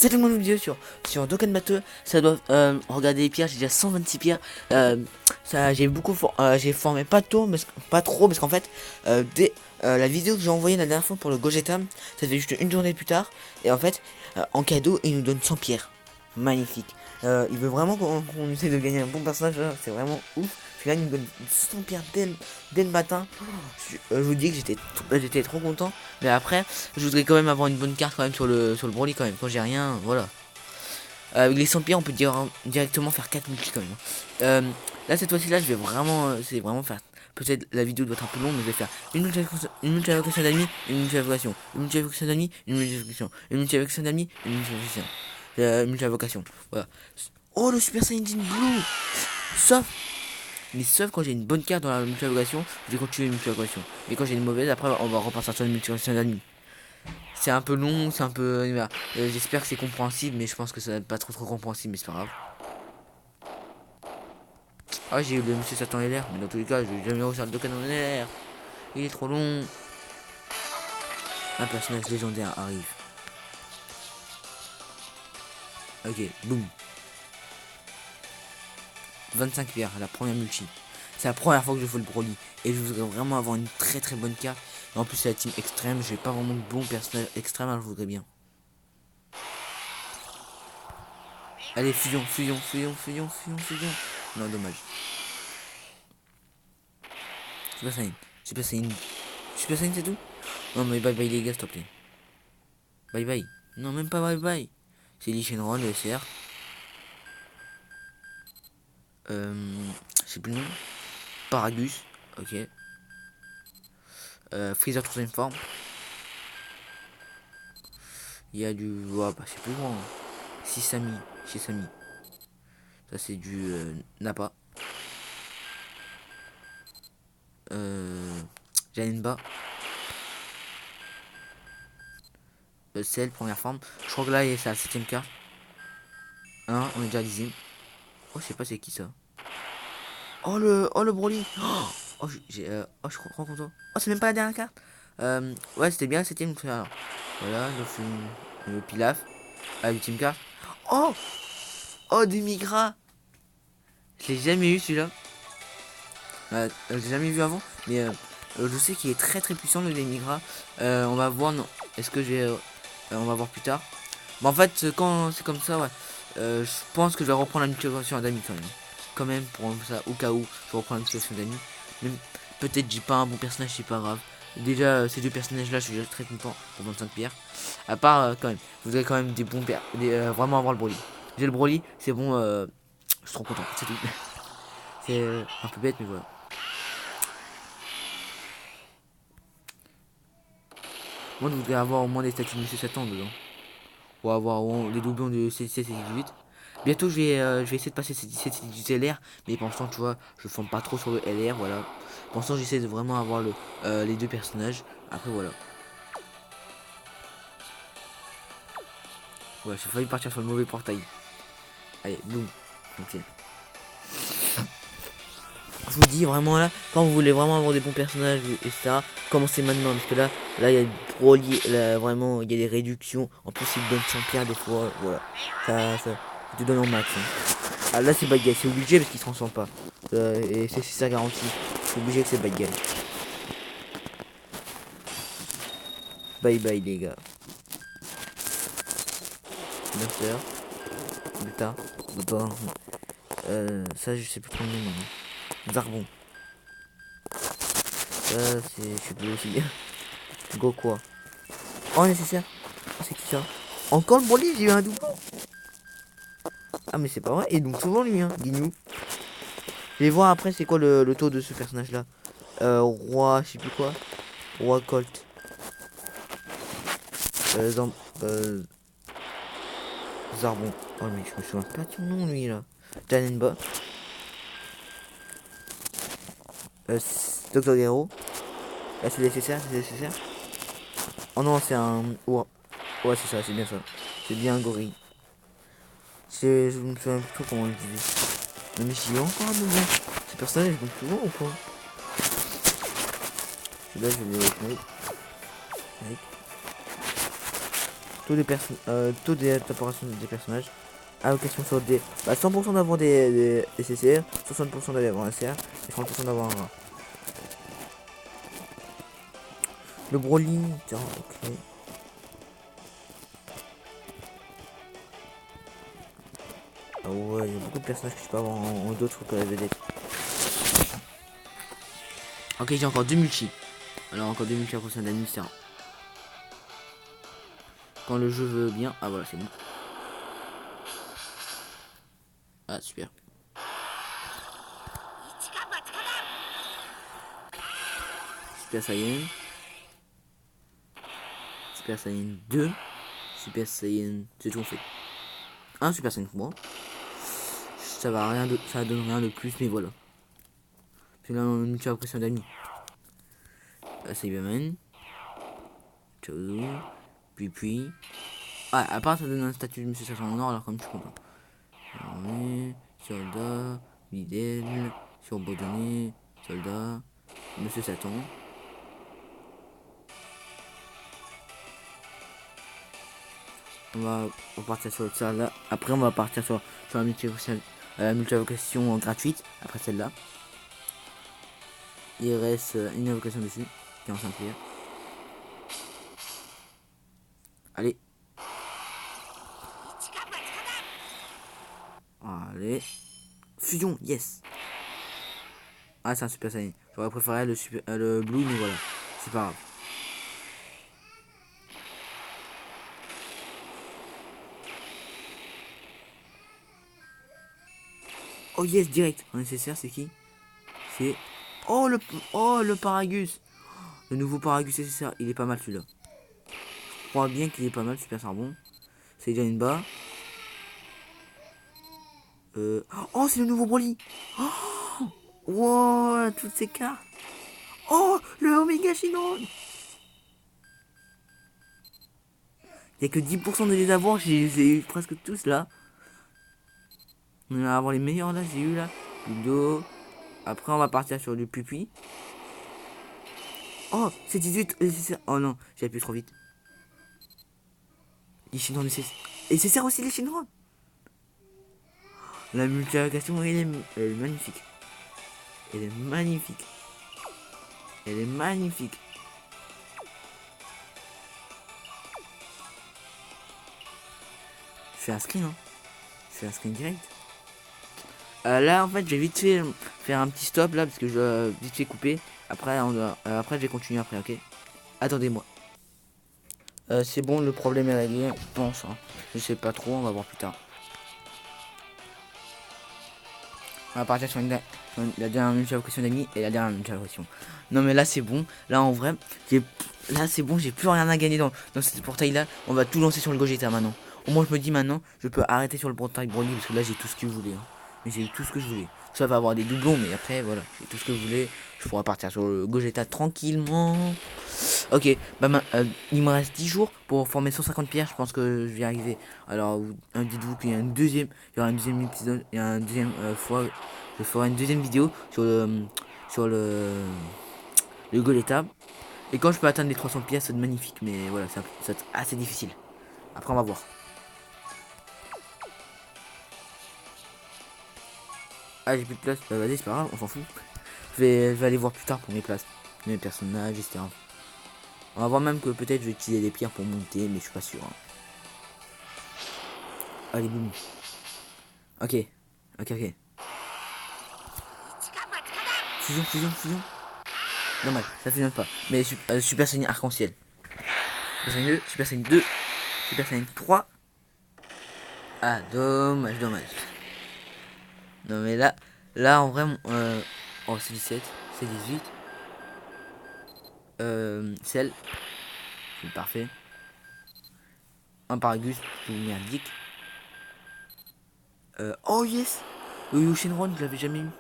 C'est une vidéo sur Dokkan Battle. Ça doit regarder les pierres, j'ai déjà 126 pierres. Ça j'ai j'ai formé pas trop, pas trop parce qu'en fait dès la vidéo que j'ai envoyée la dernière fois pour le Gogeta, ça fait juste une journée plus tard. Et en fait en cadeau il nous donne 100 pierres. Magnifique. Il veut vraiment qu'on essaie de gagner un bon personnage, c'est vraiment ouf. Puis là il nous donne 100 pierres dès le matin. Je vous dis que j'étais trop content. Mais après je voudrais quand même avoir une bonne carte quand même sur le Broly quand même. Quand j'ai rien, voilà. Avec les 100 pierres on peut directement faire 4 multi quand même. Là cette fois-ci là je vais vraiment c'est vraiment faire. Peut-être la vidéo doit être un peu longue mais je vais faire une multi-invocation d'amis, une multi-invocation, une multi-invocation d'amis, une multi-invocation, une multi-invocation d'amis, une multi-invocation. Multi-invocation. Voilà. Oh le Super Saiyan Blue. Sauf quand j'ai une bonne carte dans la multi-invocation, je vais continuer une multi-invocation. Mais quand j'ai une mauvaise, après on va repartir sur une multi-invocation d'amis. C'est un peu long, c'est un peu... j'espère que c'est compréhensible, mais je pense que ça va pas trop compréhensible, mais c'est pas grave. Ah, j'ai eu le monsieur Satan LR, mais dans tous les cas, je vais jamais réussir le Dokkan en LR. Il est trop long. Un personnage légendaire arrive. Ok, boum. 25 pierres, la première multi. C'est la première fois que je fais le Broly. Et je voudrais vraiment avoir une très bonne carte. Et en plus, c'est la team extrême. J'ai pas vraiment de bon personnage extrême, alors je voudrais bien. Allez, fusion. Non, dommage. Super Saiyan. Super Saiyan. Super Saiyan, c'est tout? Non, mais bye bye les gars, s'il te plaît. Bye bye. Non, même pas bye bye. C'est Lee Shenron, le SR. Je sais plus le nom. Paragus. Ok. Freezer troisième forme. Il y a du... Oh, bah, c'est plus grand. Sisami. Shisami. Ça, c'est du Nappa. Janemba. Cell, première forme. Je crois que là, c'est la 7ème carte. Hein, on est déjà à 10ème. Oh, je sais pas c'est qui ça. Oh le Broly. Oh, je crois content. Oh, c'est même pas la dernière carte. Ouais, c'était bien la 7ème. Alors, voilà, le Pilaf. La 8ème carte. Oh, oh, du Migra. Je l'ai jamais eu celui-là. Je l'ai jamais vu avant. Mais je sais qu'il est très puissant le Migra. On va voir. Non. Est-ce que j'ai. On va voir plus tard. Mais en fait, quand c'est comme ça, ouais. Je pense que je vais reprendre la mutation d'amis quand même. Quand même, pour ça, au cas où, je reprends la mutation d'amis. Même peut-être j'ai pas un bon personnage, c'est pas grave. Déjà, ces deux personnages là, je suis déjà très content pour 25 pierres. À part, quand même, je voudrais quand même des bons pères. Vraiment avoir le Broly. J'ai le Broly, c'est bon, je suis trop content, c'est tout. C'est un peu bête, mais voilà. Moi, je voudrais avoir au moins des statues de Monsieur Satan dedans. Pour avoir les doublons de C17 et 18. Bientôt je vais essayer de passer ces 17 et 18 LR. Mais pour l'instant tu vois je forme pas trop sur le LR. Voilà. Pour l'instant j'essaie de vraiment avoir les deux personnages. Après voilà. Ouais j'ai failli partir sur le mauvais portail. Allez boum. Ok. Je vous dis vraiment là, quand vous voulez vraiment avoir des bons personnages, etc. Commencez maintenant parce que là il y a Broly, là vraiment il y a des réductions. En plus il donne 100 pierres des fois. Voilà. Ça te donne en max. Hein. Ah là c'est bad guy, c'est obligé parce qu'il se transforme pas. Et c'est ça garantie. C'est obligé que c'est bad guy. Bye bye les gars. Buster. Beta. Beta. Ça je sais plus trop le nom maintenant. Zarbon. Ça c'est. Je sais plus aussi. Go quoi. Oh nécessaire. C'est qui ça? Encore le Broly, j'ai eu un doublon. Ah mais c'est pas vrai. Et donc souvent lui hein. Guignou. Je vais voir après c'est quoi le taux de ce personnage là. Roi, je sais plus quoi. Roi Colt. Zarbon. Oh mais je me souviens pas de son nom lui là. Janemba. Docteur Gero. Là c'est nécessaire, Oh non c'est un. Ouais, ouais c'est ça, c'est bien ça. C'est bien un gorille. Je me souviens plus trop comment on le disait. Mais j'y ai encore un nouveau. Ces personnages ils vont souvent ou quoi? Celui-là je vais le mettre. taux d'évaporation des personnages. Allocation sur des 100% d'avoir des CCR, 60% d'avoir un CR et 30% d'avoir un rat. Le Broly, tiens, ok. Ah ouais, il y a beaucoup de personnages que je peux avoir en d'autres que la vedette. Ok, j'ai encore deux multi. Alors encore deux multi à cause d'un administrateur. Quand le jeu veut bien. Ah voilà, c'est bon. Ah super. Super Saiyan. Super Saiyan 2. Super Saiyan. C'est tout fait. Un Super Saiyan 3. Ça va rien de. Ça donne rien de plus, mais voilà. Puis là on a multi à pression d'amis. Cyberman. Chaozu. Puis. Ah, à part ça donne un statut de Monsieur Sachant en or, alors comme je suis content. Soldat, Videl, Surbordonné, Soldat, Monsieur Satan. On va partir sur ça là. Après on va partir sur la multi-vocation gratuite. Après celle-là. Il reste une invocation dessus. 45 prières. Allez. Allez. Fusion, yes. Ah c'est un super saiyan. J'aurais préféré le blue mais voilà. C'est pas grave. Oh yes, direct. En nécessaire, c'est qui? C'est... Oh le Paragus. Le nouveau Paragus nécessaire. Il est pas mal celui-là. Je crois bien qu'il est pas mal, super charbon. C'est déjà une bas. Oh, c'est le nouveau Broly. Oh, wow, toutes ces cartes. Oh, le Omega Shinron. Il n'y a que 10% de les avoir. J'ai eu presque tous là. On va avoir les meilleurs là. J'ai eu là. Ludo. Après, on va partir sur du Pupi. Oh, c'est 18. Oh non, j'ai appuyé trop vite. Les Shinron nécessaires. Et c'est ça aussi les Shinron. La multiplication, elle est magnifique. Elle est magnifique. Elle est magnifique. Je fais un screen, hein. Je fais un screen direct. Là, en fait, j'ai vite fait faire un petit stop là parce que je dois vite fait couper. Après, après, je vais continuer après, ok. Attendez-moi. C'est bon, le problème est réglé, je pense. Hein. Je sais pas trop, on va voir plus tard. On va partir sur la dernière multiplication d'amis et la dernière multiplication. Non mais là c'est bon. Là en vrai, là c'est bon, j'ai plus rien à gagner dans ce portail là. On va tout lancer sur le Gogeta maintenant. Au moins je me dis maintenant, je peux arrêter sur le portail Broly parce que là j'ai tout ce que je voulais. Hein. Mais j'ai eu tout ce que je voulais. Ça va avoir des doublons, mais après voilà, j'ai tout ce que je voulais. Je pourrais partir sur le Gogeta tranquillement. Ok, il me reste 10 jours pour former 150 pierres. Je pense que je vais y arriver. Alors, dites-vous qu'il y a il y aura un deuxième épisode et un deuxième fois. Je ferai une deuxième vidéo sur le Goleta. Et quand je peux atteindre les 300 pierres, c'est magnifique. Mais voilà, ça va être assez difficile. Après, on va voir. Ah, j'ai plus de place. Bah, vas-y, c'est pas grave, on s'en fout. Je vais aller voir plus tard pour mes places, mes personnages, etc. On va voir même que peut-être je vais utiliser des pierres pour monter, mais je suis pas sûr. Hein. Allez, boum. Ok. Ok. Fusion. Normal, ça fusionne pas. Mais Super Saiyan arc-en-ciel. Super Saiyan 2, Super Saiyan 2, Super Saiyan 3. Ah, dommage. Non, mais là en vrai, oh, c'est 17, c'est 18. Celle, c'est parfait. Un Paragus, tout merdique. Oh yes! Le Yoshinron, je l'avais jamais eu.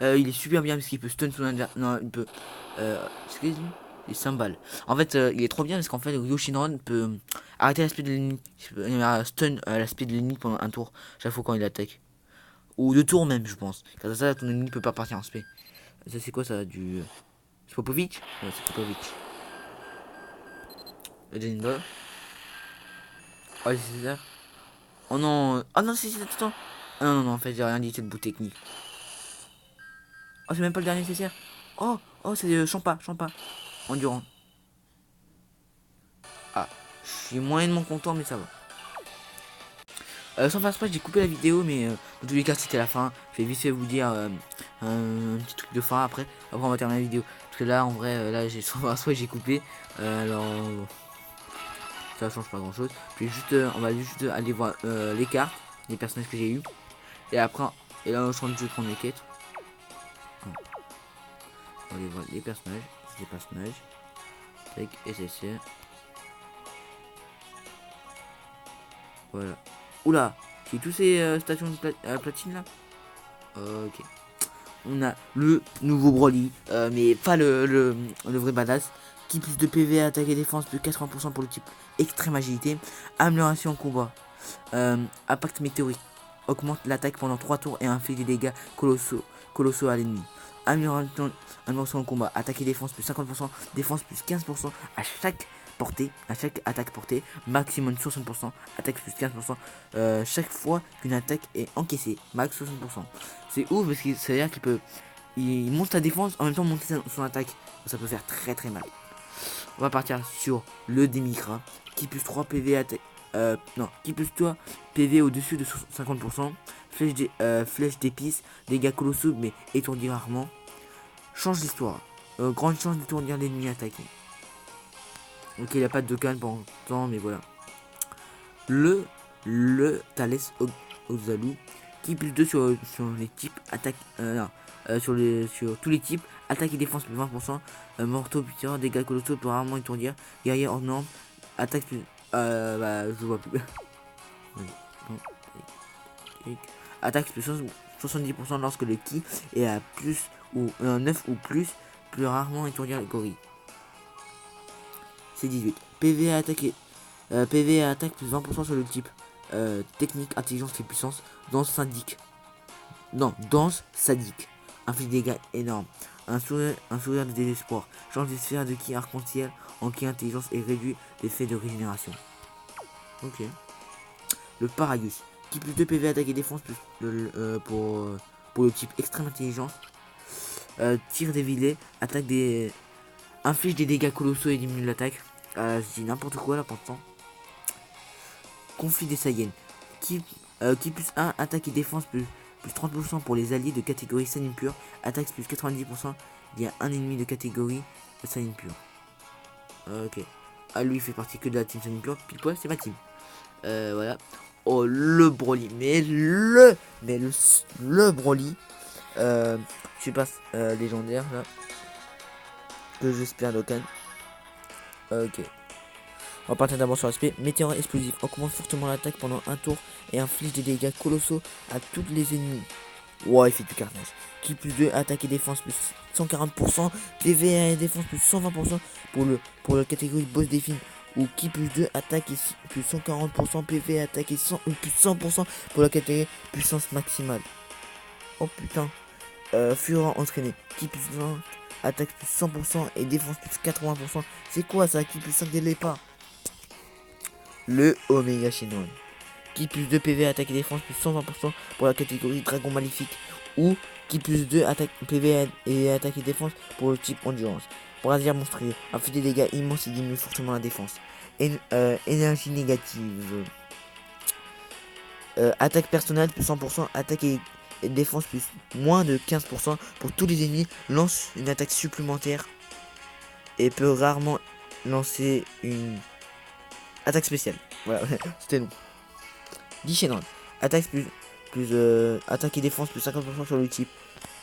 Il est super bien parce qu'il peut stun son adversaire. Non, il peut. Excuse-moi. Il s'emballe. En fait, il est trop bien parce qu'en fait, Yoshinron peut arrêter l'aspect de l'ennemi. Il peut stun l'aspect de l'ennemi pendant un tour, chaque fois quand il attaque. Ou deux tours même, je pense. Grâce à ça, ton ennemi peut pas partir en spé. Ça, c'est quoi ça? Du. C'est Popovic? Ouais, c'est Popovic. Jinba. Oh, c'est ça. Oh non. Ah non, si, attends. Ah non, non, non, en fait, j'ai rien dit, c'est le bout technique. Oh, c'est même pas le dernier nécessaire. Oh, oh, c'est Champa, Champa. Endurant. Ah, je suis moyennement content, mais ça va. Sans faire exprès, j'ai coupé la vidéo, mais dans tous les cas, c'était la fin. Je vais vite fait vous dire un petit truc de fin après on va terminer la vidéo. Parce que là, en vrai, là, j'ai sans faire exprès, j'ai coupé. Alors, ça change pas grand chose. Puis juste, on va juste aller voir les cartes, les personnages que j'ai eu. Et après, et là, on change de jeu de prendre les quêtes. On va aller voir les personnages. Les personnages. Avec SSR. Voilà. Oula, j'ai tous ces stations de platine là. Ok. On a le nouveau Broly, mais pas le vrai badass. Qui plus de PV, attaque et défense, plus 80% pour le type extrême agilité. Amélioration en combat. Impact météorique. Augmente l'attaque pendant 3 tours et inflige des dégâts colossaux à l'ennemi. Amélioration en combat. Attaque et défense plus 50%. Défense plus 15% à chaque portée. À chaque attaque portée. Maximum 60%. Attaque plus 15%. Chaque fois qu'une attaque est encaissée. Max 60%. C'est ouf parce que ça veut dire qu'il peut. Il monte sa défense en même temps monter son attaque. Ça peut faire très très mal. On va partir sur le Demikra. Qui plus 3 PV attaque. Non, qui plus 3 PV au-dessus de 50%. Flèche d'épices. Dégâts colossaux mais étourdis rarement. Change l'histoire. Grande chance d'étourdir l'ennemi attaqué. Ok, il n'y a pas de Dokkan pour longtemps, mais voilà. Le Thales Ozalu. Qui plus 2 sur les types attaque. Non, sur tous les types. Attaque et défense plus 20%. Mortaux puissants, dégâts colossaux peut rarement étourdir. Guerrier hors norme. Attaque plus. Bah, je vois plus. Attaque plus 70% lorsque le ki est à plus ou 9 ou plus. Plus rarement étourdir le gorille. C'est 18. PV à attaque PV à attaque plus 20% sur le type. Technique, intelligence et puissance. Danse sadique. Non, danse sadique. Inflige des dégâts énormes. Un sourire de désespoir. Change de sphère de ki arc-en-ciel en ki intelligence et réduit l'effet de régénération. Ok. Le Paragus. Qui plus de PV attaque et défense plus pour le type extrême intelligence. Tire des vilets. Attaque des. Inflige des dégâts colossaux et diminue l'attaque. Je dis n'importe quoi là pourtant. Conflit des Saiyans. Qui plus 1 attaque et défense plus 30% pour les alliés de catégorie Saiyan pure. Attaque plus 90%. Il y a un ennemi de catégorie Saiyan pure. Ok. Ah, lui il fait partie que de la team Saiyan pure. Pile poil, c'est ma team. Voilà. Oh, le Broly. Mais le Broly. Je sais pas, légendaire là. Que j'espère Dokkan. Ok. On va partir d'abord sur l'aspect météore explosif. Augmente fortement l'attaque pendant un tour et inflige des dégâts colossaux à tous les ennemis. Wow, il fait du carnage. Qui plus 2, attaque et défense plus 140%. PV et défense plus 120% pour le catégorie boss des films. Ou qui plus 2, attaque et plus 140%. PV attaque et plus 100% pour la catégorie puissance maximale. Oh putain. Fureur entraîné. Qui plus 20, attaque plus 100% et défense plus 80%. C'est quoi ça? Qui plus 5 délai pas? Le Omega Shenron. Qui plus 2 PV attaque et défense plus 120% pour la catégorie Dragon Maléfique. Ou qui plus 2 attaque PV et attaque et défense pour le type Endurance. Brasier monstrueux. A fait des dégâts immenses et diminue fortement la défense. Énergie négative. Attaque personnelle plus 100%. Attaque et défense plus moins de 15% pour tous les ennemis. Lance une attaque supplémentaire. Et peut rarement lancer une attaque spéciale. Voilà, c'était long. 10 Shenron. Attaque attaque et défense plus 50% sur le type.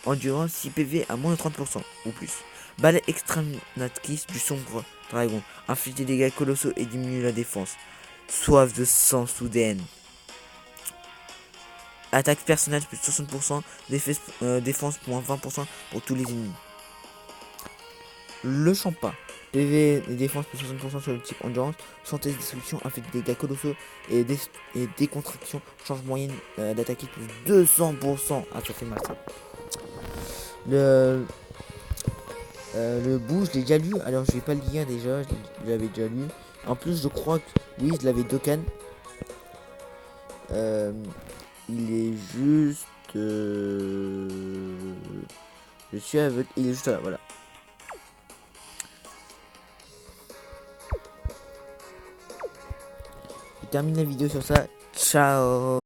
Endurance 6 PV à moins de 30% ou plus. Balai exterminatrice du sombre dragon. Inflige des dégâts colossaux et diminue la défense. Soif de sang soudaine. Attaque personnelle plus 60%. Défense moins 20% pour tous les ennemis. Le Champa. PV et défense plus 60% sur le type Endurance. Santé destruction inflige des dégâts colossaux et décontraction. Change moyenne d'attaquer plus 200%. Ah, ça fait mal ça. Le bout, je l'ai déjà lu. Alors je vais pas le lire déjà. Je l'avais déjà lu. En plus, je crois que oui, je l'avais Dokkan. Il est juste... Je suis aveugle. Il est juste là, voilà. Je termine la vidéo sur ça. Ciao.